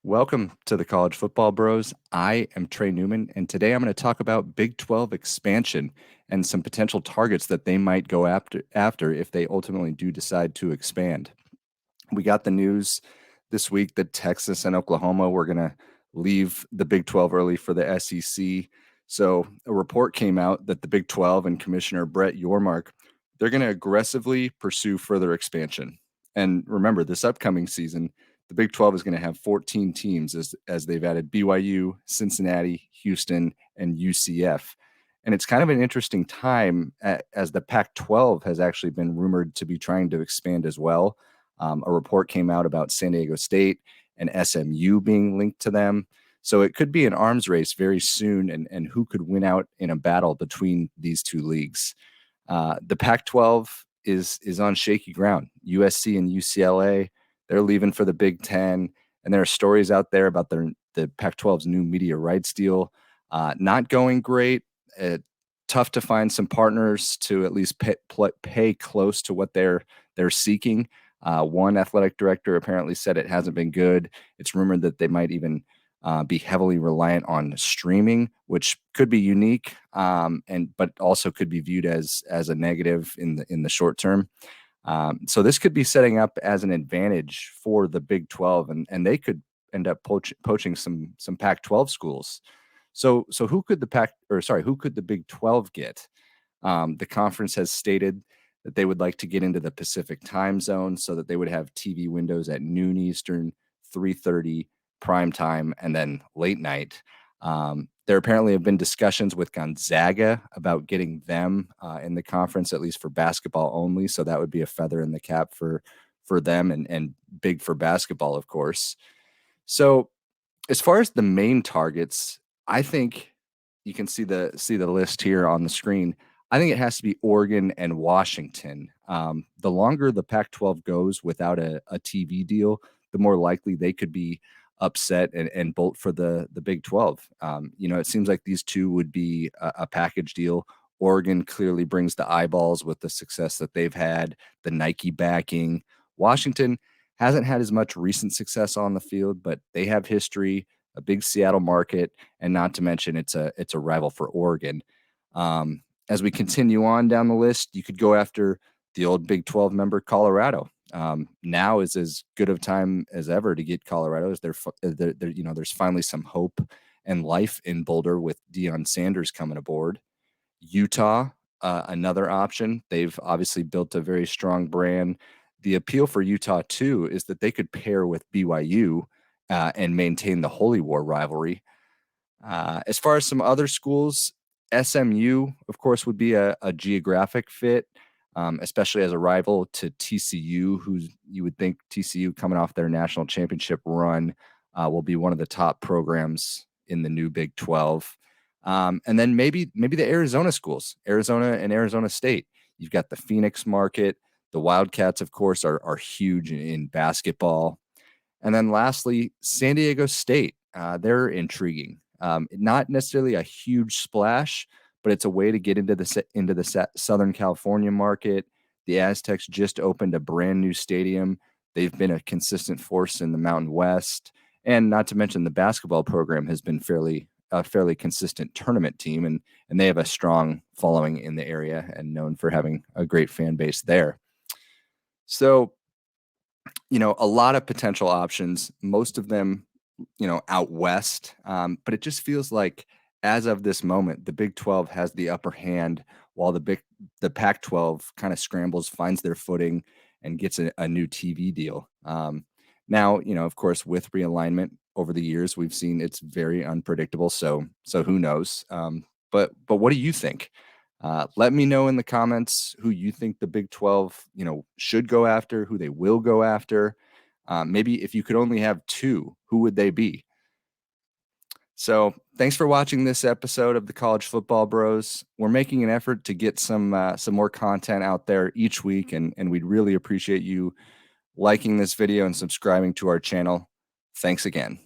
Welcome to the College Football Bros. I am Trey Newman, and today I'm going to talk about Big 12 expansion and some potential targets that they might go after if they ultimately do decide to expand. We got the news this week that Texas and Oklahoma were going to leave the Big 12 early for the SEC. So a report came out that the Big 12 and Commissioner Brett Yormark, they're going to aggressively pursue further expansion. And remember, this upcoming season, the Big 12 is going to have 14 teams as they've added BYU, Cincinnati, Houston, and UCF. And it's kind of an interesting time as the Pac-12 has actually been rumored to be trying to expand as well. A report came out about San Diego State and SMU being linked to them. So it could be an arms race very soon, and who could win out in a battle between these two leagues. The Pac-12 is on shaky ground. USC and UCLA, they're leaving for the Big Ten, and there are stories out there about the Pac-12's new media rights deal not going great. Tough to find some partners to at least pay close to what they're seeking. One athletic director apparently said it hasn't been good. It's rumored that they might even be heavily reliant on streaming, which could be unique, but also could be viewed as a negative in the short term. So this could be setting up as an advantage for the Big 12, and they could end up poaching some Pac-12 schools. So who could the Big 12 get? The conference has stated that they would like to get into the Pacific time zone so that they would have TV windows at noon Eastern, 3:30 prime time, and then late night. There apparently have been discussions with Gonzaga about getting them in the conference, at least for basketball only. So that would be a feather in the cap for them and big for basketball, of course. So as far as the main targets, I think you can see the list here on the screen. I think it has to be Oregon and Washington. The longer the Pac-12 goes without a TV deal, the more likely they could be upset and bolt for the Big 12. It seems like these two would be a package deal. Oregon clearly brings the eyeballs with the success that they've had, the Nike backing. Washington hasn't had as much recent success on the field, but they have history, a big Seattle market, and not to mention it's a rival for Oregon. As we continue on down the list, you could go after the old Big 12 member Colorado. Now is as good of time as ever to get Colorado. As there's finally some hope and life in Boulder with Deion Sanders coming aboard. Utah, another option. They've obviously built a very strong brand. The appeal for Utah, too, is that they could pair with BYU and maintain the Holy War rivalry. As far as some other schools, SMU, of course, would be a geographic fit, especially as a rival to TCU, who you would think TCU coming off their national championship run will be one of the top programs in the new Big 12. And then maybe the Arizona schools, Arizona and Arizona State. You've got the Phoenix market. The Wildcats, of course, are huge in basketball. And then lastly, San Diego State. They're intriguing. Not necessarily a huge splash, but it's a way to get into the Southern California market. The Aztecs just opened a brand new stadium. They've been a consistent force in the Mountain West, and not to mention the basketball program has been a fairly consistent tournament team, and they have a strong following in the area and known for having a great fan base there. So, a lot of potential options, most of them, out west. But it just feels like as of this moment, the Big 12 has the upper hand while the Pac-12 kind of scrambles, finds their footing, and gets a new TV deal. Now, of course, with realignment over the years, we've seen it's very unpredictable. So who knows? But what do you think? Let me know in the comments who you think the Big 12, should go after, who they will go after. Maybe if you could only have two, who would they be? So thanks for watching this episode of the College Football Bros. We're making an effort to get some more content out there each week, and we'd really appreciate you liking this video and subscribing to our channel. Thanks again.